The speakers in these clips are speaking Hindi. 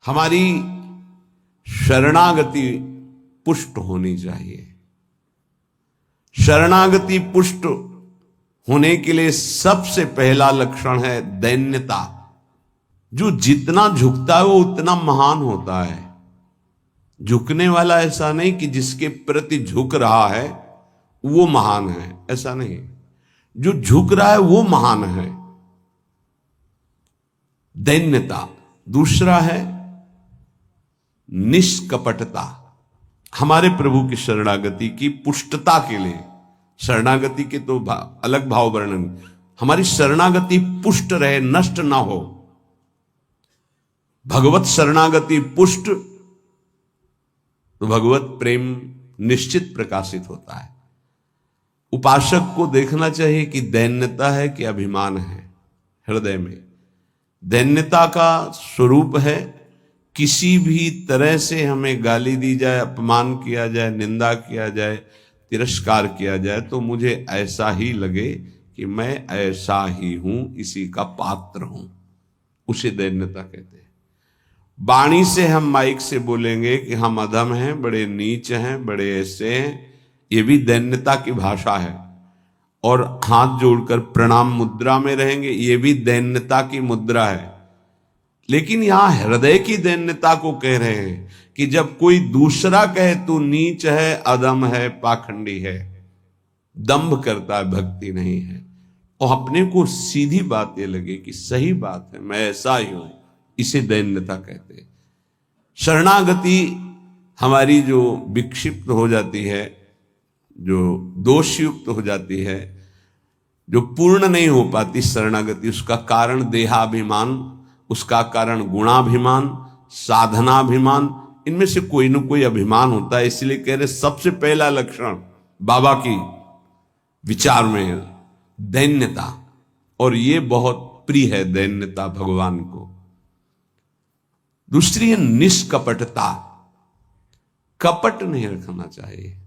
हमारी शरणागति पुष्ट होनी चाहिए। शरणागति पुष्ट होने के लिए सबसे पहला लक्षण है दैन्यता। जो जितना झुकता है वो उतना महान होता है। झुकने वाला ऐसा नहीं कि जिसके प्रति झुक रहा है वो महान है, ऐसा नहीं। जो झुक रहा है वो महान है, दैन्यता। दूसरा है निष्कपटता। हमारे प्रभु की शरणागति की पुष्टता के लिए, शरणागति के तो अलग भाव वर्णन, हमारी शरणागति पुष्ट रहे, नष्ट ना हो। भगवत शरणागति पुष्ट तो भगवत प्रेम निश्चित प्रकाशित होता है। उपासक को देखना चाहिए कि दैन्यता है कि अभिमान है हृदय में। दैन्यता का स्वरूप है किसी भी तरह से हमें गाली दी जाए, अपमान किया जाए, निंदा किया जाए, तिरस्कार किया जाए तो मुझे ऐसा ही लगे कि मैं ऐसा ही हूं, इसी का पात्र हूं। उसे दैन्यता कहते हैं। वाणी से हम माइक से बोलेंगे कि हम अधम हैं, बड़े नीच हैं, बड़े ऐसे हैं, ये भी दैन्यता की भाषा है। और हाथ जोड़कर प्रणाम मुद्रा में रहेंगे, ये भी दैन्यता की मुद्रा है। लेकिन यहां हृदय की दैन्यता को कह रहे हैं कि जब कोई दूसरा कहे तू नीच है, अधम है, पाखंडी है, दंभ करता है, भक्ति नहीं है, और अपने को सीधी बात ये लगे कि सही बात है, मैं ऐसा ही हूं, इसे दैन्यता कहते हैं। शरणागति हमारी जो विक्षिप्त हो जाती है, जो दोषयुक्त हो जाती है, जो पूर्ण नहीं हो पाती शरणागति, उसका कारण देहाभिमान, उसका कारण गुणाभिमान, साधनाभिमान, इनमें से कोई न कोई अभिमान होता है। इसलिए कह रहे सबसे पहला लक्षण बाबा की विचार में दैन्यता, और ये बहुत प्रिय है दैन्यता भगवान को। दूसरी है निष्कपटता। कपट नहीं रखना चाहिए।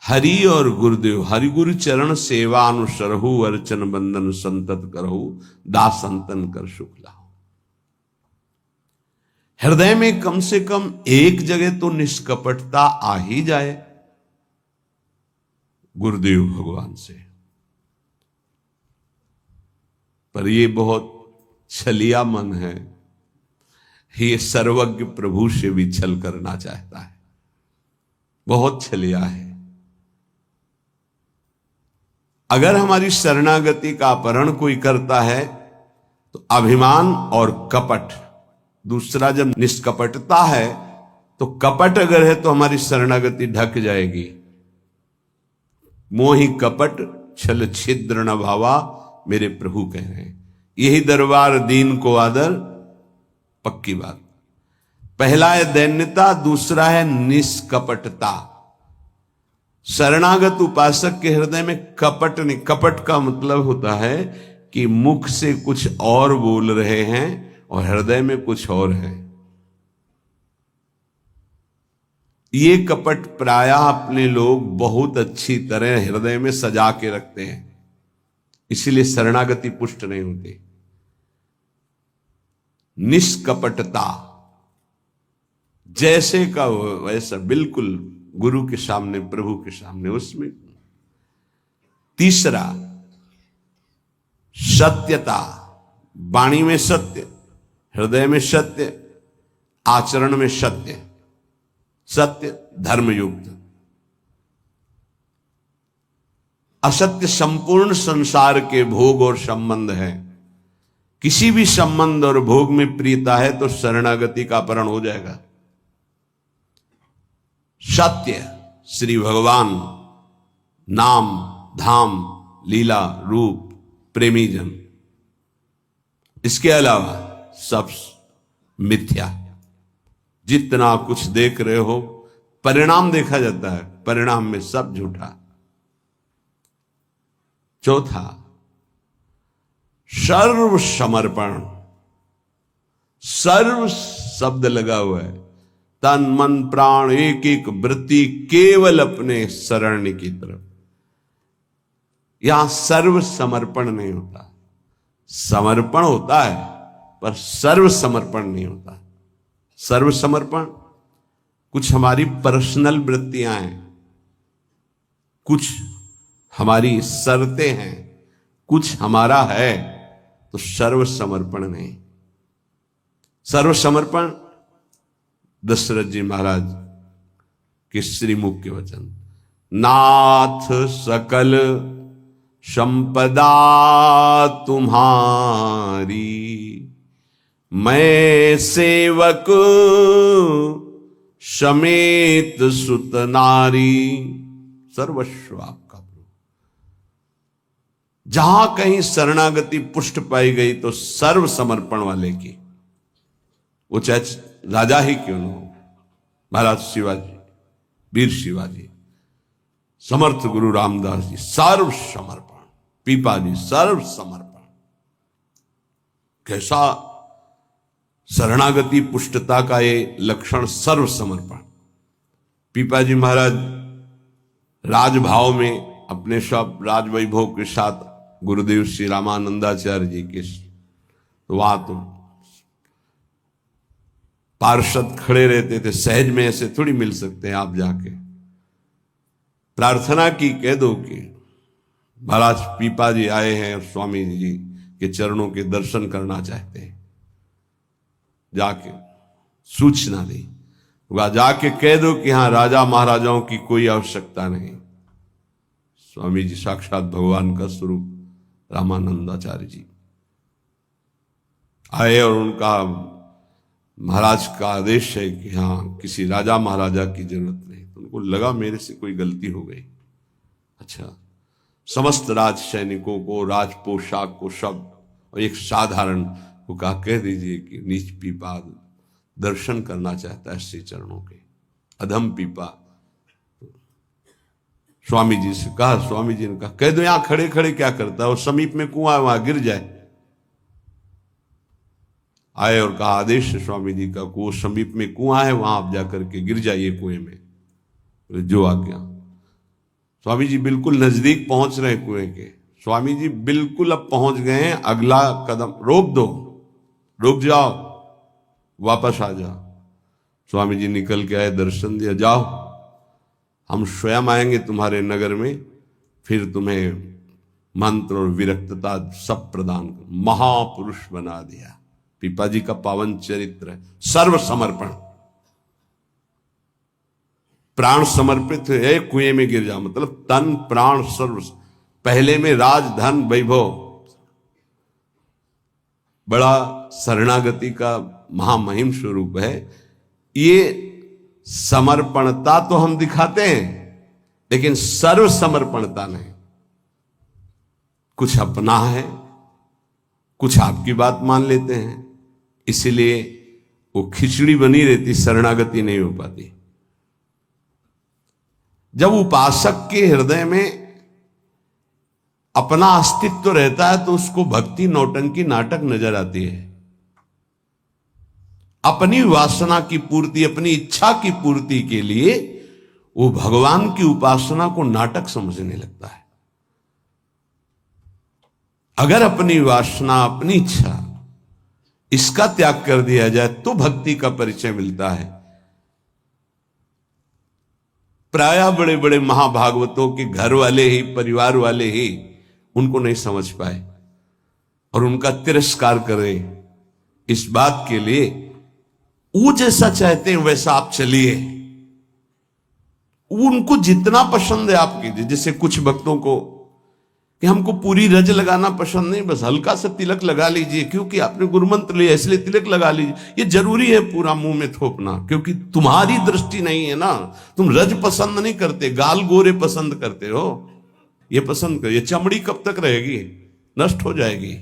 हरि और गुरुदेव, हरि गुरु चरण सेवा अनुसरहु, अर्चन बंदन संतत करहु, दास संतन कर सुख लाओ। हृदय में कम से कम एक जगह तो निष्कपटता आ ही जाए गुरुदेव भगवान से। पर ये बहुत छलिया मन है, ये सर्वज्ञ प्रभु से भी छल करना चाहता है, बहुत छलिया है। अगर हमारी शरणागति का अपहरण कोई करता है तो अभिमान और कपट। दूसरा जब निष्कपटता है तो कपट अगर है तो हमारी शरणागति ढक जाएगी। मोहि कपट छल छिद्र न भावा, मेरे प्रभु कह रहे हैं। यही दरबार दीन को आदर, पक्की बात। पहला है दैन्यता, दूसरा है निष्कपटता। शरणागत उपासक के हृदय में कपट नहीं। कपट का मतलब होता है कि मुख से कुछ और बोल रहे हैं और हृदय में कुछ और है। ये कपट प्रायः अपने लोग बहुत अच्छी तरह हृदय में सजा के रखते हैं, इसीलिए शरणागति पुष्ट नहीं होती। निष्कपटता, जैसे का वैसा, बिल्कुल गुरु के सामने, प्रभु के सामने, उसमें। तीसरा सत्यता। वाणी में सत्य, हृदय में सत्य, आचरण में सत्य, सत्य धर्मयुक्त। असत्य संपूर्ण संसार के भोग और संबंध है। किसी भी संबंध और भोग में प्रियता है तो शरणागति का अपहरण हो जाएगा। सत्य श्री भगवान, नाम, धाम, लीला, रूप, प्रेमी जन। इसके अलावा सब मिथ्या। जितना कुछ देख रहे हो परिणाम देखा जाता है, परिणाम में सब झूठा। चौथा सर्व समर्पण। सर्व शब्द लगा हुआ है, तन मन प्राण एक एक वृत्ति केवल अपने शरण की तरफ। यहां सर्व समर्पण नहीं होता, समर्पण होता है पर सर्व समर्पण नहीं होता। सर्व समर्पण कुछ हमारी पर्सनल वृत्तियां हैं, कुछ हमारी शर्तें हैं, कुछ हमारा है, तो सर्व समर्पण नहीं। सर्व समर्पण दशरथ जी महाराज के श्रीमुख के वचन, नाथ सकल संपदा तुम्हारी, मैं सेवक समेत सुत नारी, सर्वस्व आपका प्रभु। जहां कहीं शरणागति पुष्ट पाई गई तो सर्व समर्पण वाले की, वो चाहे राजा ही क्यों न हो, महाराज शिवाजी, वीर शिवाजी, समर्थ गुरु रामदास जी, सर्व समर्पण, पीपा जी सर्व समर्पण। कैसा शरणागति पुष्टता का ये लक्षण, सर्व समर्पण। पीपा जी महाराज राजभाव में अपने सब राजवैभव के साथ गुरुदेव श्री रामानंदाचार्य जी के, तो वहां तो पार्षद खड़े रहते थे, सहज में ऐसे थोड़ी मिल सकते हैं आप जाके। प्रार्थना की, कह दो कि महाराज पीपा जी आए हैं और स्वामी जी के चरणों के दर्शन करना चाहते हैं, जाके सूचना दी, वह जाके कह दो कि हाँ राजा महाराजाओं की कोई आवश्यकता नहीं। स्वामी जी साक्षात भगवान का स्वरूप रामानंदाचार्य जी आए और उनका महाराज का आदेश है कि हाँ किसी राजा महाराजा की जरूरत नहीं। तो उनको लगा मेरे से कोई गलती हो गई। अच्छा, समस्त राज सैनिकों को, राज पोशाक को, सब, और एक साधारण को कहा कह दीजिए कि नीच पीपा दर्शन करना चाहता है श्री चरणों के। अधम पीपा स्वामी जी से कहा, स्वामी जी ने कहा कह दो यहां खड़े खड़े क्या करता है, और समीप में कुआं है वहां गिर जाए। आए और कहा आदेश है स्वामी जी का, वो समीप में कुआं है वहां आप जाकर के गिर जाइए कुएं में। जो आज्ञा। स्वामी जी बिल्कुल नजदीक पहुंच रहे कुएं के। स्वामी जी बिल्कुल अब पहुंच गए हैं, अगला कदम रोक दो, रुक जाओ, वापस आ जाओ। स्वामी जी निकल के आए, दर्शन दिया, जाओ हम स्वयं आएंगे तुम्हारे नगर में, फिर तुम्हें मंत्र और विरक्तता सब प्रदान कर। महापुरुष बना दिया। पीपा जी का पावन चरित्र है, सर्व समर्पण, प्राण समर्पित है, कुएं में गिर जा, मतलब तन प्राण सर्व। पहले में राज धन वैभव, बड़ा शरणागति का महामहिम स्वरूप है। ये समर्पणता तो हम दिखाते हैं, लेकिन सर्व समर्पणता नहीं। कुछ अपना है, कुछ आपकी बात मान लेते हैं, इसीलिए वो खिचड़ी बनी रहती, शरणागति नहीं हो पाती। जब उपासक के हृदय में अपना अस्तित्व रहता है तो उसको भक्ति नौटंकी नाटक नजर आती है। अपनी वासना की पूर्ति, अपनी इच्छा की पूर्ति के लिए वो भगवान की उपासना को नाटक समझने लगता है। अगर अपनी वासना, अपनी इच्छा, इसका त्याग कर दिया जाए तो भक्ति का परिचय मिलता है। प्रायः बड़े बड़े महाभागवतों के घर वाले ही, परिवार वाले ही उनको नहीं समझ पाए और उनका तिरस्कार करें। इस बात के लिए वो जैसा चाहते हैं वैसा आप चलिए, उनको जितना पसंद है आप कीजिए। जैसे कुछ भक्तों को कि हमको पूरी रज लगाना पसंद नहीं, बस हल्का सा तिलक लगा लीजिए, क्योंकि आपने गुरुमंत्र लिया इसलिए तिलक लगा लीजिए। ये जरूरी है पूरा मुंह में थोपना, क्योंकि तुम्हारी दृष्टि नहीं है ना, तुम रज पसंद नहीं करते, गाल गोरे पसंद करते हो। ये पसंद कर, ये चमड़ी कब तक रहेगी, नष्ट हो जाएगी,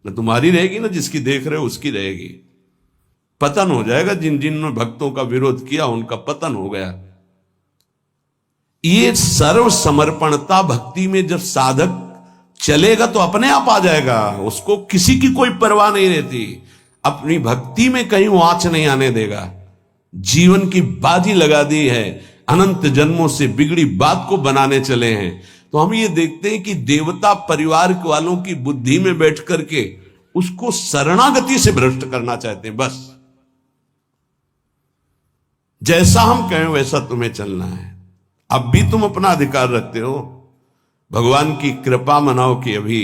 न तुम्हारी रहेगी ना जिसकी देख रहे हो उसकी रहेगी। पतन हो जाएगा। जिन जिन भक्तों का विरोध किया उनका पतन हो गया। ये सर्व समर्पणता भक्ति में जब साधक चलेगा तो अपने आप आ जाएगा, उसको किसी की कोई परवाह नहीं रहती। अपनी भक्ति में कहीं वो आंच नहीं आने देगा। जीवन की बाजी लगा दी है, अनंत जन्मों से बिगड़ी बात को बनाने चले हैं। तो हम ये देखते हैं कि देवता परिवार वालों की बुद्धि में बैठ करके उसको शरणागति से भ्रष्ट करना चाहते हैं। बस जैसा हम कहें वैसा तुम्हें चलना है। अब भी तुम अपना अधिकार रखते हो, भगवान की कृपा मनाओ कि अभी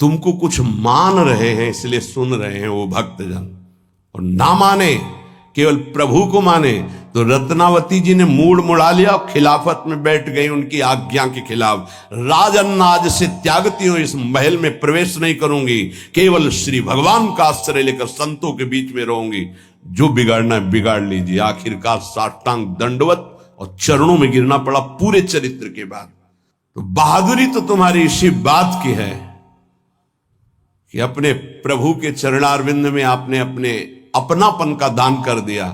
तुमको कुछ मान रहे हैं इसलिए सुन रहे हैं वो भक्तजन, और ना माने केवल प्रभु को माने तो रत्नावती जी ने मूड मुड़ा लिया और खिलाफत में बैठ गई उनकी आज्ञा के खिलाफ। राजन्नाज से त्यागती हूं, इस महल में प्रवेश नहीं करूंगी, केवल श्री भगवान का आश्रय लेकर संतों के बीच में रहूंगी। जो बिगाड़ना है बिगाड़ लीजिए। आखिरकार साष्टांग दंडवत और चरणों में गिरना पड़ा पूरे चरित्र के बाद। तो बहादुरी तो तुम्हारी इसी बात की है कि अपने प्रभु के चरणारविंद में आपने अपने अपनापन का दान कर दिया।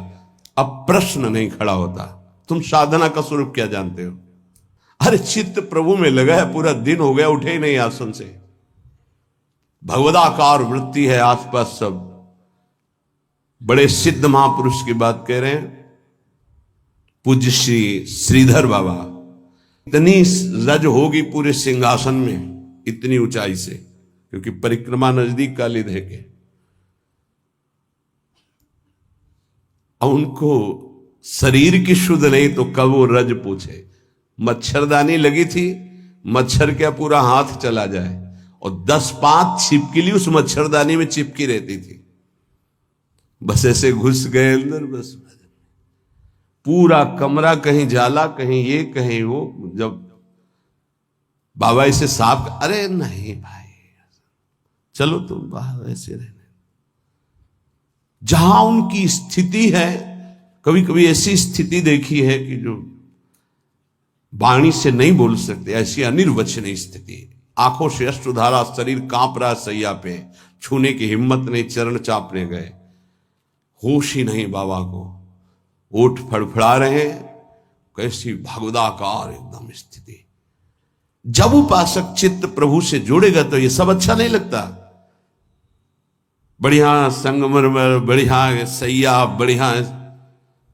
अब प्रश्न नहीं खड़ा होता, तुम साधना का स्वरूप क्या जानते हो? अरे चित्त प्रभु में लगा है, पूरा दिन हो गया उठे ही नहीं आसन से। भगवदाकार वृत्ति है आसपास सब। बड़े सिद्ध महापुरुष की बात कह रहे हैं, पूज्य श्री श्रीधर बाबा। इतनी रज होगी पूरे सिंहासन में, इतनी ऊंचाई से, क्योंकि परिक्रमा नजदीक काली दे के। अब उनको शरीर की शुद्ध नहीं तो कब वो रज पूछे। मच्छरदानी लगी थी, मच्छर क्या पूरा हाथ चला जाए, और 10-5 छिपकली उस मच्छरदानी में चिपकी रहती थी। बस ऐसे घुस गए अंदर, बस पूरा कमरा कहीं जाला, कहीं ये कहीं वो। जब बाबा इसे साफ, अरे नहीं भाई चलो तुम बाहर ऐसे रहने। जहां उनकी स्थिति है, कभी कभी ऐसी स्थिति देखी है कि जो वाणी से नहीं बोल सकते, ऐसी अनिर्वचनीय स्थिति। आंखों से अश्रुधारा, शरीर कांप रहा सैया पे, छूने की हिम्मत नहीं, चरण चापने गए, होश ही नहीं बाबा को, ओठ फड़फड़ा रहे हैं। कैसी भगवदाकार एकदम स्थिति। जब उपासक चित्त प्रभु से जोड़ेगा तो ये सब अच्छा नहीं लगता। बढ़िया संगमरमर, बढ़िया सैया, बढ़िया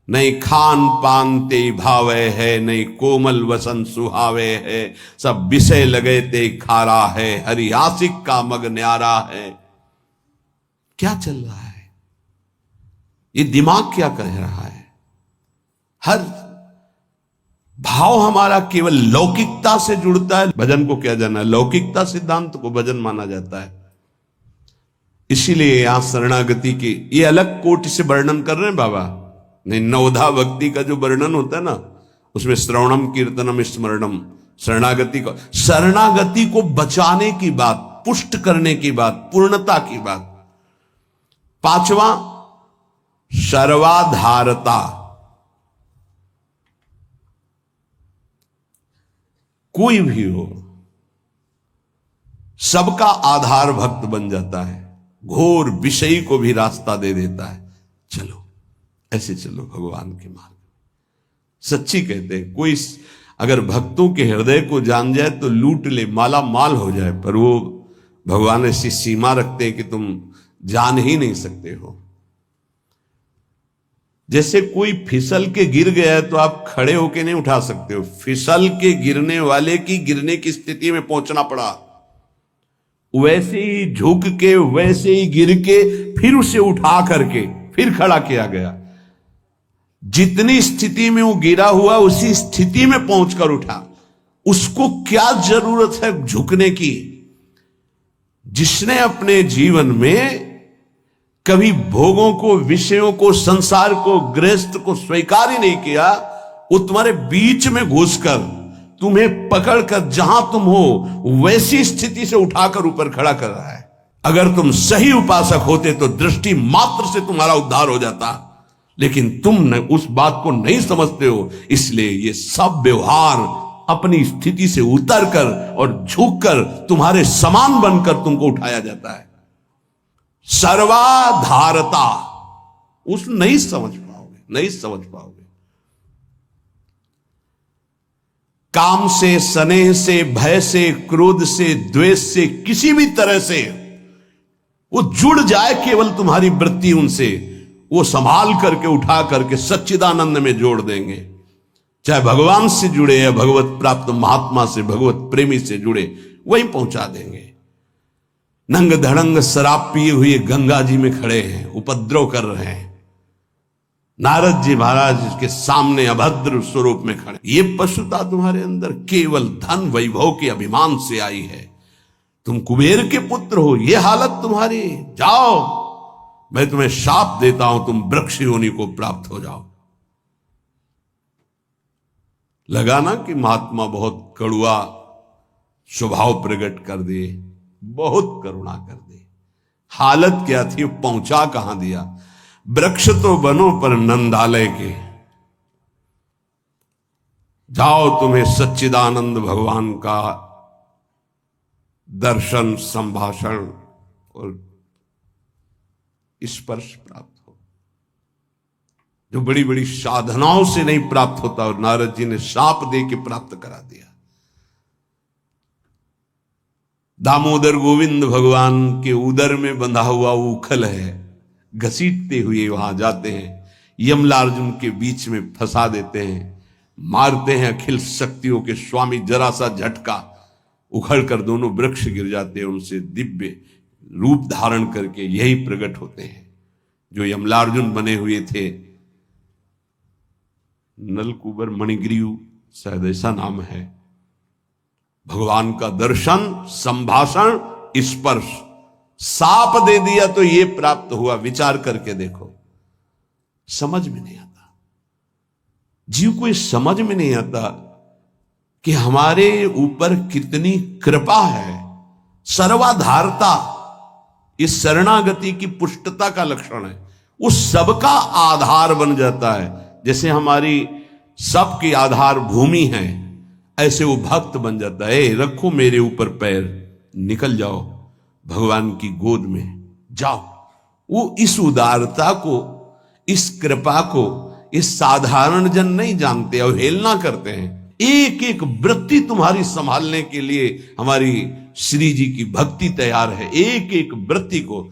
नहीं खान पान ते भावे है, नहीं कोमल वसन सुहावे है, सब विषय लगे ते खारा है, हरि आशिक का मग न्यारा है। क्या चल रहा है? ये दिमाग क्या कह रहा है? हर भाव हमारा केवल लौकिकता से जुड़ता है। भजन को क्या जाना है? लौकिकता सिद्धांत को भजन माना जाता है। इसीलिए यहां शरणागति की ये अलग कोटि से वर्णन कर रहे हैं बाबा। नहीं, नवधा भक्ति का जो वर्णन होता है ना, उसमें श्रवणम कीर्तनम स्मरणम, शरणागति को बचाने की बात, पुष्ट करने की बात, पूर्णता की बात। 5वां सर्वाधारता। कोई भी हो, सबका आधार भक्त बन जाता है, घोर विषयी को भी रास्ता दे देता है। चलो ऐसे चलो भगवान के मार्ग में। सच्ची कहते हैं, कोई अगर भक्तों के हृदय को जान जाए तो लूट ले, माला माल हो जाए, पर वो भगवान ऐसी सीमा रखते हैं कि तुम जान ही नहीं सकते हो। जैसे कोई फिसल के गिर गया है तो आप खड़े होके नहीं उठा सकते हो, फिसल के गिरने वाले की गिरने की स्थिति में पहुंचना पड़ा। वैसे ही झुक के, वैसे ही गिर के, फिर उसे उठा करके फिर खड़ा किया गया। जितनी स्थिति में वो गिरा हुआ उसी स्थिति में पहुंचकर उठा। उसको क्या जरूरत है झुकने की? जिसने अपने जीवन में कभी भोगों को, विषयों को, संसार को, गृहस्थ को स्वीकार ही नहीं किया, वो तुम्हारे बीच में घुसकर तुम्हें पकड़कर जहां तुम हो वैसी स्थिति से उठाकर ऊपर खड़ा कर रहा है। अगर तुम सही उपासक होते तो दृष्टि मात्र से तुम्हारा उद्धार हो जाता, लेकिन तुम उस बात को नहीं समझते हो। इसलिए ये सब व्यवहार अपनी स्थिति से उतरकर और झुककर तुम्हारे समान बनकर तुमको उठाया जाता है। सर्वाधारता उस नहीं समझ पाओगे, नहीं समझ पाओगे। काम से, स्नेह से, भय से, क्रोध से, द्वेष से, किसी भी तरह से वो जुड़ जाए केवल तुम्हारी वृत्ति उनसे, वो संभाल करके उठा करके सच्चिदानंद में जोड़ देंगे। चाहे भगवान से जुड़े या भगवत प्राप्त महात्मा से, भगवत प्रेमी से जुड़े, वहीं पहुंचा देंगे। नंग धड़ंग शराब पिए हुए गंगा जी में खड़े हैं, उपद्रव कर रहे हैं। नारद जी महाराज के सामने अभद्र स्वरूप में खड़े। ये पशुता तुम्हारे अंदर केवल धन वैभव के अभिमान से आई है। तुम कुबेर के पुत्र हो, ये हालत तुम्हारी। जाओ, मैं तुम्हें शाप देता हूं, तुम वृक्ष योनि को प्राप्त हो जाओ। लगा ना कि महात्मा बहुत कड़ुआ स्वभाव प्रकट कर दिए, बहुत करुणा कर दी। हालत क्या थी, पहुंचा कहां दिया। वृक्ष तो बनो पर नंदालय के। जाओ, तुम्हें सच्चिदानंद भगवान का दर्शन, संभाषण और स्पर्श प्राप्त हो, जो बड़ी बड़ी साधनाओं से नहीं प्राप्त होता। और नारद जी ने शाप दे के प्राप्त करा दिया। दामोदर गोविंद भगवान के उदर में बंधा हुआ उखल है, घसीटते हुए वहां जाते हैं, यमलार्जुन के बीच में फंसा देते हैं, मारते हैं अखिल शक्तियों के स्वामी। जरा सा झटका, उखड़कर दोनों वृक्ष गिर जाते हैं। उनसे दिव्य रूप धारण करके यही प्रकट होते हैं जो यमलार्जुन बने हुए थे। नलकुबर मणिग्रीव शायद ऐसा नाम है। भगवान का दर्शन, संभाषण, स्पर्श, साप दे दिया तो ये प्राप्त हुआ। विचार करके देखो, समझ में नहीं आता। जीव को समझ में नहीं आता कि हमारे ऊपर कितनी कृपा है। सर्वाधारता इस शरणागति की पुष्टता का लक्षण है। वो सबका आधार बन जाता है। जैसे हमारी सबकी आधार भूमि है, ऐसे वो भक्त बन जाता है। रखो मेरे ऊपर पैर, निकल जाओ भगवान की गोद में जाओ। वो इस उदारता को, इस कृपा को इस साधारण जन नहीं जानते, अवहेलना करते हैं। एक एक वृत्ति तुम्हारी संभालने के लिए हमारी श्री जी की भक्ति तैयार है। एक एक वृत्ति को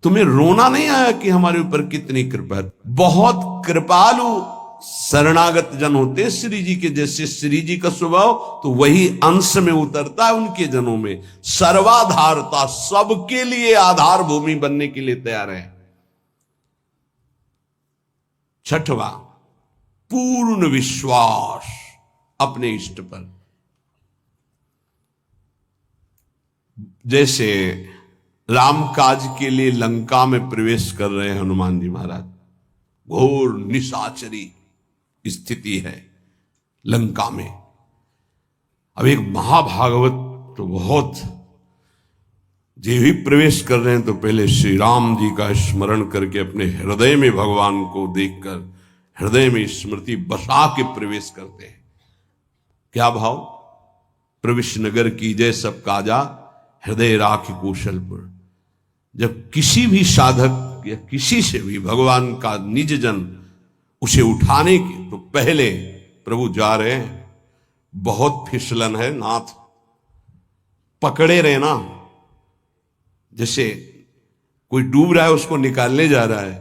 तुम्हें रोना नहीं आया कि हमारे ऊपर कितनी कृपा है। बहुत कृपालु शरणागत जन होते श्री जी के। जैसे श्री जी का स्वभाव तो वही अंश में उतरता है उनके जनों में। सर्वाधारता, सबके लिए आधार भूमि बनने के लिए तैयार है। छठवां, पूर्ण विश्वास अपने इष्ट पर। जैसे राम काज के लिए लंका में प्रवेश कर रहे हैं हनुमान जी महाराज। घोर निशाचरी स्थिति है लंका में। अब एक महाभागवत तो बहुत, जे भी प्रवेश कर रहे हैं तो पहले श्री राम जी का स्मरण करके अपने हृदय में भगवान को देखकर हृदय में स्मृति बसा के प्रवेश करते हैं। क्या भाव? प्रविश नगर की जय सब काजा, हृदय राखी कौशलपुर। जब किसी भी साधक या किसी से भी भगवान का निज जन उसे उठाने के तो पहले प्रभु जा रहे हैं, बहुत फिसलन है नाथ, पकड़े रहना। जैसे कोई डूब रहा है उसको निकालने जा रहा है,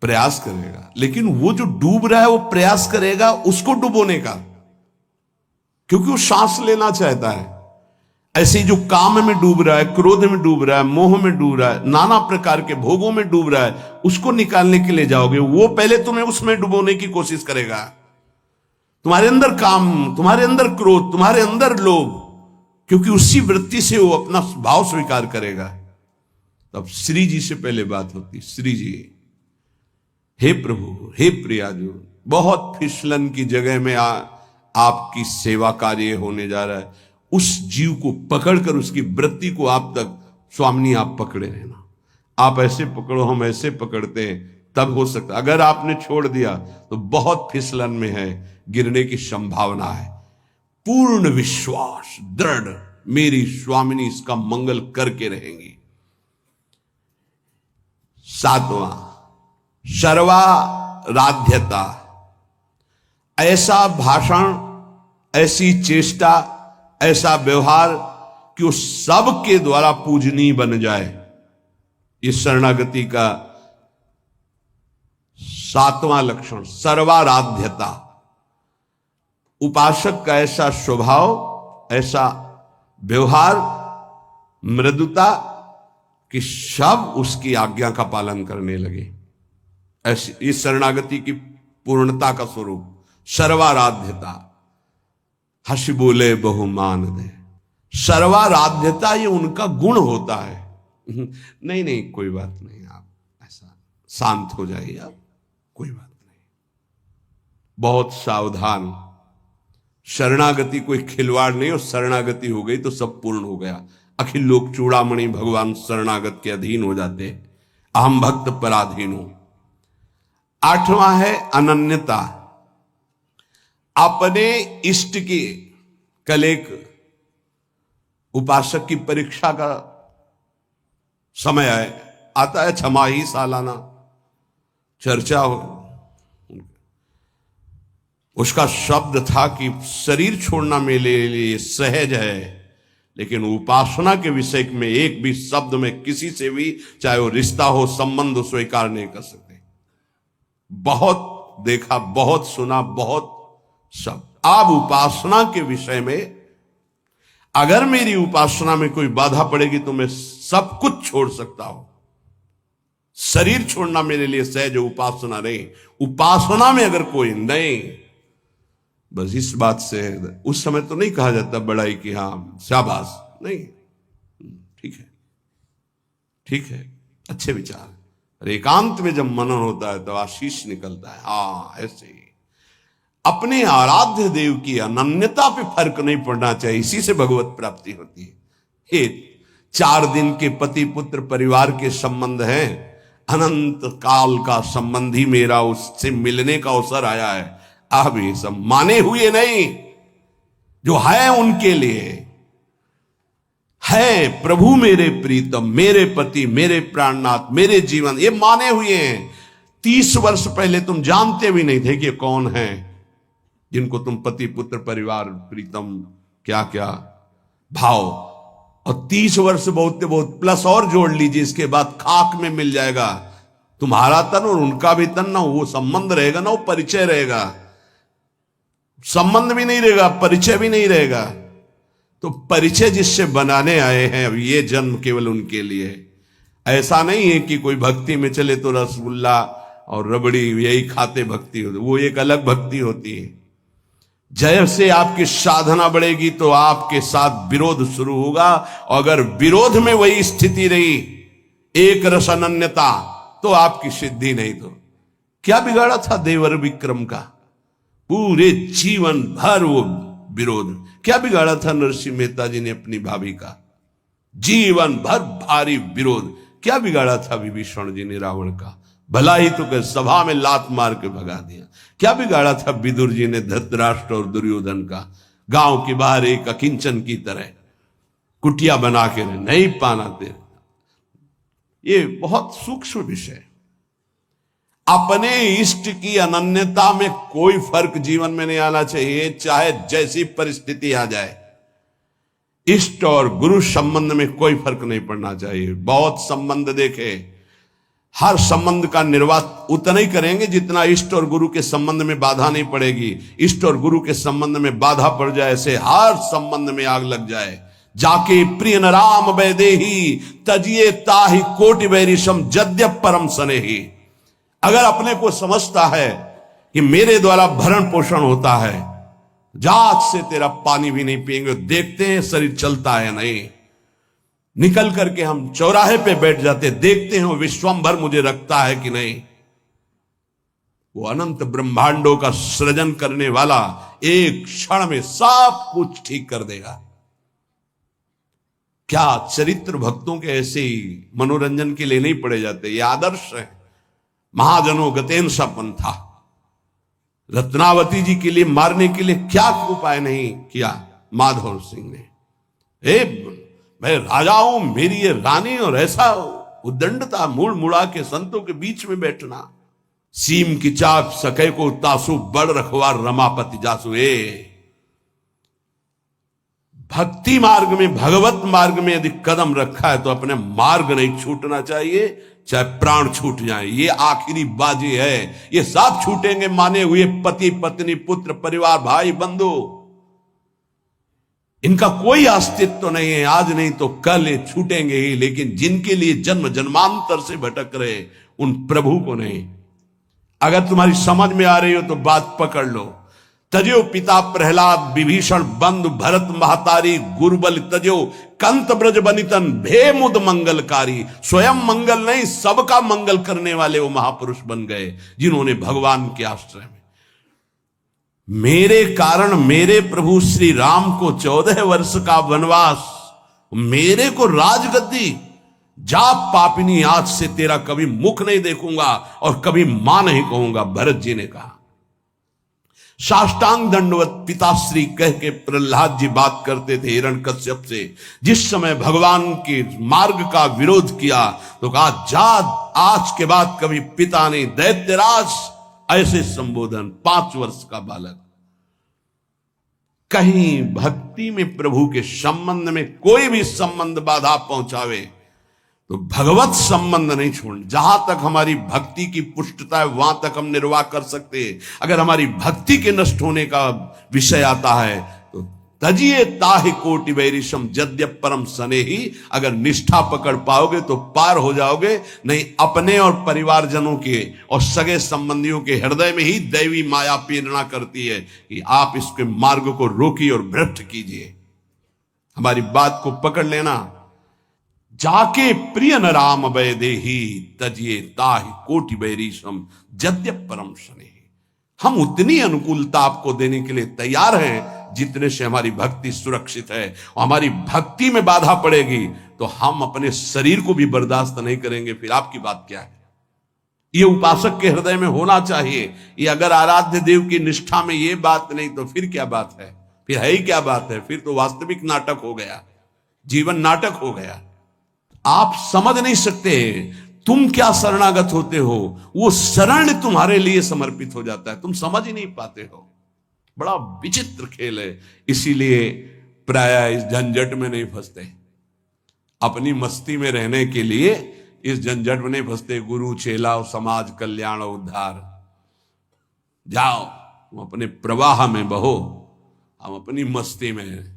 प्रयास करेगा, लेकिन वो जो डूब रहा है वो प्रयास करेगा उसको डुबोने का, क्योंकि वो सांस लेना चाहता है। ऐसे जो काम में डूब रहा है, क्रोध में डूब रहा है, मोह में डूब रहा है, नाना प्रकार के भोगों में डूब रहा है, उसको निकालने के लिए जाओगे, वो पहले तुम्हें उसमें डुबोने की कोशिश करेगा। तुम्हारे अंदर काम, तुम्हारे अंदर क्रोध, तुम्हारे अंदर लोभ, क्योंकि उसी वृत्ति से वो अपना भाव स्वीकार करेगा। तब श्री जी से पहले बात होती, श्री जी, हे प्रभु, हे प्रियाजू, बहुत फिसलन की जगह में आपकी सेवा कार्य होने जा रहा है। उस जीव को पकड़कर उसकी वृत्ति को आप तक, स्वामिनी आप पकड़े रहना। आप ऐसे पकड़ो, हम ऐसे पकड़ते हैं, तब हो सकता। अगर आपने छोड़ दिया तो बहुत फिसलन में है, गिरने की संभावना है। पूर्ण विश्वास, दृढ़, मेरी स्वामिनी इसका मंगल करके रहेंगी। सातवां, सर्वाराध्यता। ऐसा भाषण, ऐसी चेष्टा, ऐसा व्यवहार कि वो सबके द्वारा पूजनीय बन जाए। इस शरणागति का सातवां लक्षण, सर्वाराध्यता। उपासक का ऐसा स्वभाव, ऐसा व्यवहार मृदुता कि सब उसकी आज्ञा का पालन करने लगे। ऐसी इस शरणागति की पूर्णता का स्वरूप सर्वाराध्यता। हंस बोले बहुमान दे। सर्वाराध्यता ये उनका गुण होता है। नहीं नहीं कोई बात नहीं, आप ऐसा शांत हो जाइए, आप कोई बात नहीं। बहुत सावधान। शरणागति कोई खिलवाड़ नहीं, और शरणागति हो गई तो सब पूर्ण हो गया। अखिल लोक चूड़ामणि भगवान शरणागत के अधीन हो जाते। अहम भक्त पराधीन हो। 8वां है अनन्यता। अपने इष्ट की, कल एक उपासक की परीक्षा का समय आता है, छमाही सालाना चर्चा हो। उसका शब्द था कि शरीर छोड़ना मेरे लिए सहज है, लेकिन उपासना के विषय में एक भी शब्द में किसी से भी, चाहे वो रिश्ता हो, संबंध हो, स्वीकार नहीं कर सकते। बहुत देखा, बहुत सुना, बहुत सब। अब उपासना के विषय में अगर मेरी उपासना में कोई बाधा पड़ेगी तो मैं सब कुछ छोड़ सकता हूं। शरीर छोड़ना मेरे लिए सहज, उपासना नहीं। उपासना में अगर कोई नहीं, बस इस बात से उस समय तो नहीं कहा जाता बड़ाई कि हाँ शाबाश, नहीं, ठीक है, ठीक है, अच्छे विचार। और एकांत में जब मनन होता है तो आशीष निकलता है। हाँ ऐसे ही अपने आराध्य देव की अनन्यता पे फर्क नहीं पड़ना चाहिए, इसी से भगवत प्राप्ति होती है। हे 4 दिन के पति पुत्र परिवार के संबंध हैं, अनंत काल का संबंधी मेरा उससे मिलने का अवसर आया है। अब ये सब माने हुए नहीं, जो है उनके लिए है। प्रभु मेरे प्रीतम, मेरे पति, मेरे प्राणनाथ, मेरे जीवन, ये माने हुए हैं। 30 वर्ष पहले तुम जानते भी नहीं थे कि कौन है जिनको तुम पति पुत्र परिवार प्रीतम क्या क्या भाव, और 30 वर्ष बहुत बहुत प्लस और जोड़ लीजिए, इसके बाद खाक में मिल जाएगा तुम्हारा तन और उनका भी तन। ना वो संबंध रहेगा, ना वो परिचय रहेगा। संबंध भी नहीं रहेगा, परिचय भी नहीं रहेगा। तो परिचय जिससे बनाने आए हैं, अब ये जन्म केवल उनके लिए। ऐसा नहीं है कि कोई भक्ति में चले तो रसगुल्ला और रबड़ी यही खाते भक्ति होती, वो एक अलग भक्ति होती है। जैसे आपकी साधना बढ़ेगी तो आपके साथ विरोध शुरू होगा, और अगर विरोध में वही स्थिति रही, एक रस अनन्यता, तो आपकी सिद्धि नहीं। तो क्या बिगाड़ा था देवर विक्रम का? पूरे जीवन भर वो विरोध। क्या बिगाड़ा था नरसिंह मेहता जी ने अपनी भाभी का? जीवन भर भारी विरोध। क्या बिगाड़ा था विभीषण जी ने रावण का? भला ही तो कह सभा में लात मार के भगा दिया। क्या बिगाड़ा था विदुर जी ने धृतराष्ट्र और दुर्योधन का? गांव के बाहर एक अकिंचन की तरह कुटिया बना के नहीं पाना दे। ये बहुत सूक्ष्म विषय। अपने इष्ट की अनन्यता में कोई फर्क जीवन में नहीं आना चाहिए, चाहे जैसी परिस्थिति आ जाए। इष्ट और गुरु संबंध में कोई फर्क नहीं पड़ना चाहिए। बहुत संबंध देखे, हर संबंध का निर्वाह उतना ही करेंगे जितना इष्ट और गुरु के संबंध में बाधा नहीं पड़ेगी। इष्ट और गुरु के संबंध में बाधा पड़ जाए से हर संबंध में आग लग जाए। जाके प्रिय न राम वैदेही तजिए ताहि कोटि वैरिशम जद्यप परम सनेही। अगर अपने को समझता है कि मेरे द्वारा भरण पोषण होता है, जात से तेरा पानी भी नहीं पिएंगे, देखते हैं शरीर चलता है नहीं। निकल करके हम चौराहे पे बैठ जाते, देखते हैं विश्वंभर मुझे रखता है कि नहीं। वो अनंत ब्रह्मांडों का सृजन करने वाला एक क्षण में सब कुछ ठीक कर देगा। क्या चरित्र भक्तों के ऐसे ही मनोरंजन के लिए नहीं पड़े जाते? ये आदर्श है। महाजनों गतेन सा पंथा। रत्नावती जी के लिए मारने के लिए क्या उपाय नहीं किया माधव सिंह ने। मैं राजा हूं, मेरी ये रानी, और ऐसा उद्दंडता, मूड़ मुड़ा के संतों के बीच में बैठना। सीम की चाप सके को तासु बड़ रखवार रमापति जासु। भक्ति मार्ग में, भगवत मार्ग में यदि कदम रखा है तो अपने मार्ग नहीं छूटना चाहिए, चाहे प्राण छूट जाए। ये आखिरी बाजी है। ये सब छूटेंगे माने हुए पति पत्नी पुत्र परिवार भाई बंधु। इनका कोई अस्तित्व नहीं है, आज नहीं तो कल ये छूटेंगे ही, लेकिन जिनके लिए जन्म जन्मांतर से भटक रहे उन प्रभु को नहीं। अगर तुम्हारी समझ में आ रही हो तो बात पकड़ लो। तजो पिता प्रहलाद विभीषण बंधु भरत महतारी गुरुबल तजो कंत ब्रज बनितन भे मुद मंगलकारी। स्वयं मंगल नहीं, सबका मंगल करने वाले वो महापुरुष बन गए जिन्होंने भगवान के आश्रय में मेरे कारण मेरे प्रभु श्री राम को 14 वर्ष का वनवास, मेरे को राजगद्दी, जा पापिनी आज से तेरा कभी मुख नहीं देखूंगा और कभी मां नहीं कहूंगा, भरत जी ने कहा। साष्टांग दंडवत पिताश्री कह के प्रहलाद जी बात करते थे हिरण्यकश्यप से। जिस समय भगवान के मार्ग का विरोध किया तो कहा, जा आज के बाद कभी पिता नहीं, दैत्यराज, ऐसे संबोधन। 5 वर्ष का बालक। कहीं भक्ति में प्रभु के संबंध में कोई भी संबंध बाधा पहुंचावे तो भगवत संबंध नहीं छोड़। जहां तक हमारी भक्ति की पुष्टता है वहां तक हम निर्वाह कर सकते हैं। अगर हमारी भक्ति के नष्ट होने का विषय आता है तो तजिए ताहि कोटि वैरिशम यद्यप परम स्नेही। अगर निष्ठा पकड़ पाओगे तो पार हो जाओगे, नहीं अपने और परिवारजनों के और सगे संबंधियों के हृदय में ही दैवी माया प्रेरणा करती है कि आप इसके मार्ग को रोकिए और भ्रष्ट कीजिए। हमारी बात को पकड़ लेना। जाके प्रिय न राम वैदेही तजिए ताहि कोटि वैरिशम यद्यप परम स्नेही। हम उतनी अनुकूलता आपको देने के लिए तैयार हैं जितने से हमारी भक्ति सुरक्षित है। और हमारी भक्ति में बाधा पड़ेगी तो हम अपने शरीर को भी बर्दाश्त नहीं करेंगे, फिर आपकी बात क्या है? ये उपासक के हृदय में होना चाहिए। ये अगर आराध्य देव की निष्ठा में ये बात नहीं तो फिर क्या बात है? फिर है ही क्या बात है? फिर तो वास्तविक नाटक हो गया, जीवन नाटक हो गया। आप समझ नहीं सकते तुम क्या शरणागत होते हो, वो शरण तुम्हारे लिए समर्पित हो जाता है, तुम समझ ही नहीं पाते हो। बड़ा विचित्र खेल है। इसीलिए प्राय इस झंझट में नहीं फंसते। अपनी मस्ती में रहने के लिए इस झंझट में नहीं फंसते। गुरु चेला और समाज कल्याण और उद्धार, जाओ तुम अपने प्रवाह में बहो, हम अपनी मस्ती में।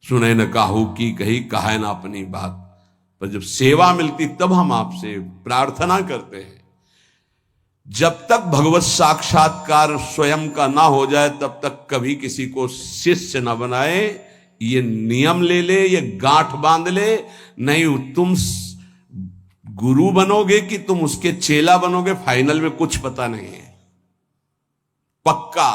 सुने न काहू की कही कहे ना अपनी बात, पर जब सेवा मिलती तब हम आपसे प्रार्थना करते हैं। जब तक भगवत साक्षात्कार स्वयं का ना हो जाए तब तक कभी किसी को शिष्य न बनाए। ये नियम ले ले, ये गांठ बांध ले। नहीं तुम गुरु बनोगे कि तुम उसके चेला बनोगे, फाइनल में कुछ पता नहीं है पक्का।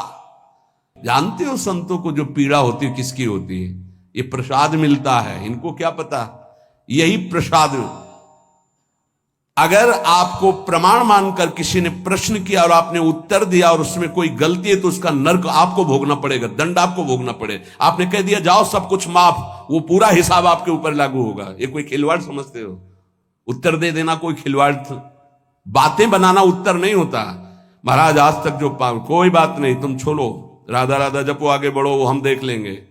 जानते हो संतों को जो पीड़ा होती है किसकी होती है? ये प्रसाद मिलता है, इनको क्या पता। यही प्रसाद। अगर आपको प्रमाण मानकर किसी ने प्रश्न किया और आपने उत्तर दिया और उसमें कोई गलती है तो उसका नर्क आपको भोगना पड़ेगा, दंड आपको भोगना पड़ेगा। आपने कह दिया जाओ सब कुछ माफ, वो पूरा हिसाब आपके ऊपर लागू होगा। ये कोई खिलवाड़ समझते हो? उत्तर दे देना कोई खिलवाड़? बातें बनाना उत्तर नहीं होता महाराज। आज तक जो कोई बात नहीं, तुम छोड़ो, राधा राधा जपो, आगे बढ़ो, वो हम देख लेंगे।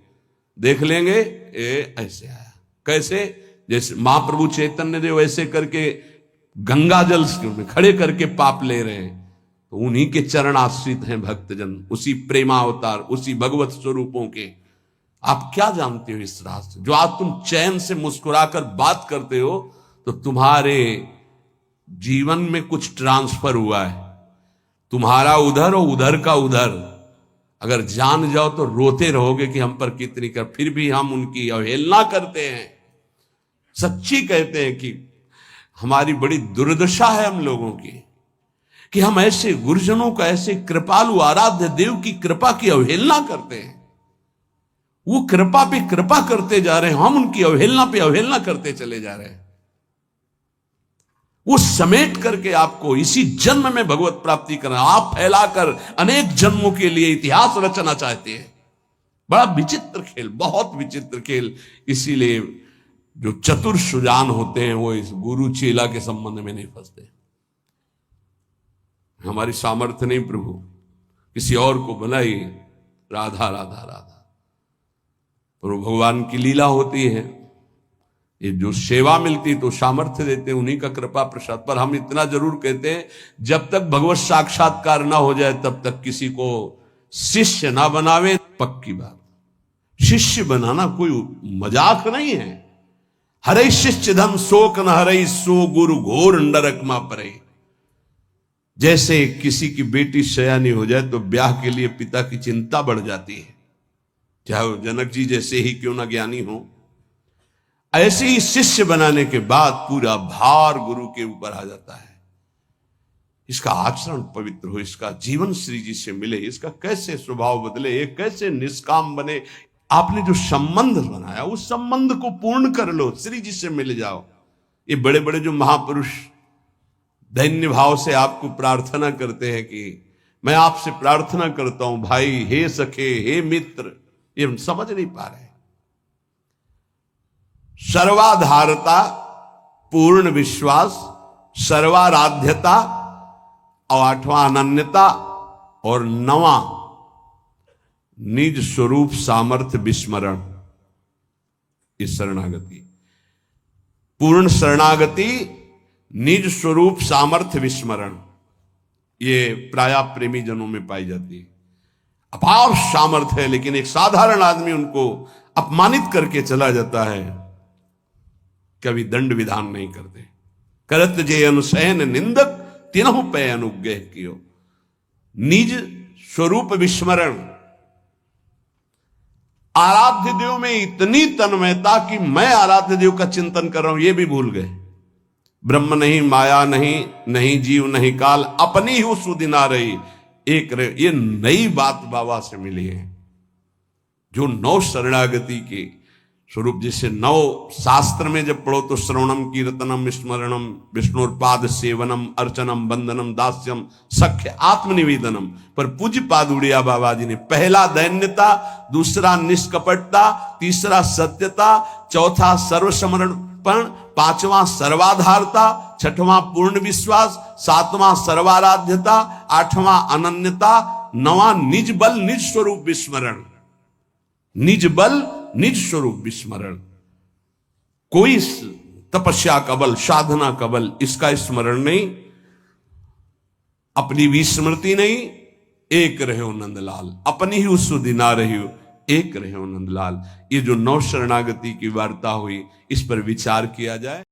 ऐसे आया कैसे? जैसे महाप्रभु चैतन्य देव ऐसे करके गंगा जल में खड़े करके पाप ले रहे हैं, तो उन्हीं के चरण आश्रित हैं भक्तजन, उसी प्रेमावतार, उसी भगवत स्वरूपों के। आप क्या जानते हो इस रास्ते? जो आज तुम चैन से मुस्कुराकर बात करते हो तो तुम्हारे जीवन में कुछ ट्रांसफर हुआ है। तुम्हारा उधर और उधर का उधर। अगर जान जाओ तो रोते रहोगे कि हम पर कितनी कर, फिर भी हम उनकी अवहेलना करते हैं। सच्ची कहते हैं कि हमारी बड़ी दुर्दशा है हम लोगों की कि हम ऐसे गुरुजनों का, ऐसे कृपालु आराध्य देव की कृपा की अवहेलना करते हैं। वो कृपा पे कृपा करते जा रहे हैं, हम उनकी अवहेलना पे अवहेलना करते चले जा रहे हैं। वो समेट करके आपको इसी जन्म में भगवत प्राप्ति करना, आप फैलाकर अनेक जन्मों के लिए इतिहास रचना चाहते हैं। बड़ा विचित्र खेल, बहुत विचित्र खेल। इसीलिए जो चतुर सुजान होते हैं वो इस गुरु चेला के संबंध में नहीं फंसते। हमारी सामर्थ्य नहीं प्रभु, किसी और को बनाइए, राधा राधा राधा। और भगवान की लीला होती है। ये जो सेवा मिलती तो सामर्थ्य देते हैं, उन्हीं का कृपा प्रसाद। पर हम इतना जरूर कहते हैं, जब तक भगवत साक्षात्कार ना हो जाए तब तक किसी को शिष्य ना बनावे। पक्की बात, शिष्य बनाना कोई मजाक नहीं है। हरे शिष्य धम शोक न हरे सो गुरु घोर नरक मा परे। जैसे किसी की बेटी सयानी हो जाए तो ब्याह के लिए पिता की चिंता बढ़ जाती है, चाहे वो जनक जी जैसे ही क्यों ना ज्ञानी हो। ऐसे ही शिष्य बनाने के बाद पूरा भार गुरु के ऊपर आ जाता है। इसका आचरण पवित्र हो, इसका जीवन श्री जी से मिले, इसका कैसे स्वभाव बदले, ये कैसे निष्काम बने। आपने जो संबंध बनाया उस संबंध को पूर्ण कर लो, श्री जी से मिल जाओ। ये बड़े बड़े जो महापुरुष दैन्य भाव से आपको प्रार्थना करते हैं कि मैं आपसे प्रार्थना करता हूं भाई, हे सखे, हे मित्र, ये हम समझ नहीं पा रहे। सर्वाधारता, पूर्ण विश्वास, सर्वाराध्यता और आठवां अनन्यता और नवा निज स्वरूप सामर्थ्य विस्मरण। इस शरणागति, पूर्ण शरणागति, निज स्वरूप सामर्थ्य विस्मरण, ये प्राय प्रेमी जनों में पाई जाती है। अपार सामर्थ्य है लेकिन एक साधारण आदमी उनको अपमानित करके चला जाता है, कभी दंड विधान नहीं करते। करत जे अनुसैन निंदक तीनों पे अनुग्रह कियो। निज स्वरूप विस्मरण, आराध्य देव में इतनी तन्मयता कि मैं आराध्य देव का चिंतन कर रहा हूं ये भी भूल गए। ब्रह्म नहीं, माया नहीं, नहीं जीव नहीं काल, अपनी ही सुदिना रही एक रहे। ये नई बात बाबा से मिली है, जो नौ शरणागति के स्वरूप। जैसे नौ शास्त्र में जब पढ़ो तो श्रवणम कीर्तनम स्मरणम विष्णुपाद सेवनम अर्चनम वंदनम दास्यम सख्य आत्मनिवेदनम, पर पूज्य पाद उड़िया बाबा जी ने पहला दैन्यता, दूसरा निष्कपटता, तीसरा सत्यता, चौथा सर्वसमर्पण, पांचवां सर्वाधारता, छठवां पूर्ण विश्वास, सातवां सर्वाराध्यता, आठवां अनन्यता, नवां निज बल निज स्वरूप विस्मरण। निज बल निज स्वरूप विस्मरण, कोई तपस्या का बल, साधना का बल, इसका स्मरण नहीं, अपनी विस्मृति नहीं। एक रहे हो नंदलाल, अपनी ही उस दिना रही हो, एक रहे हो नंदलाल। ये जो नौ शरणागति की वार्ता हुई, इस पर विचार किया जाए।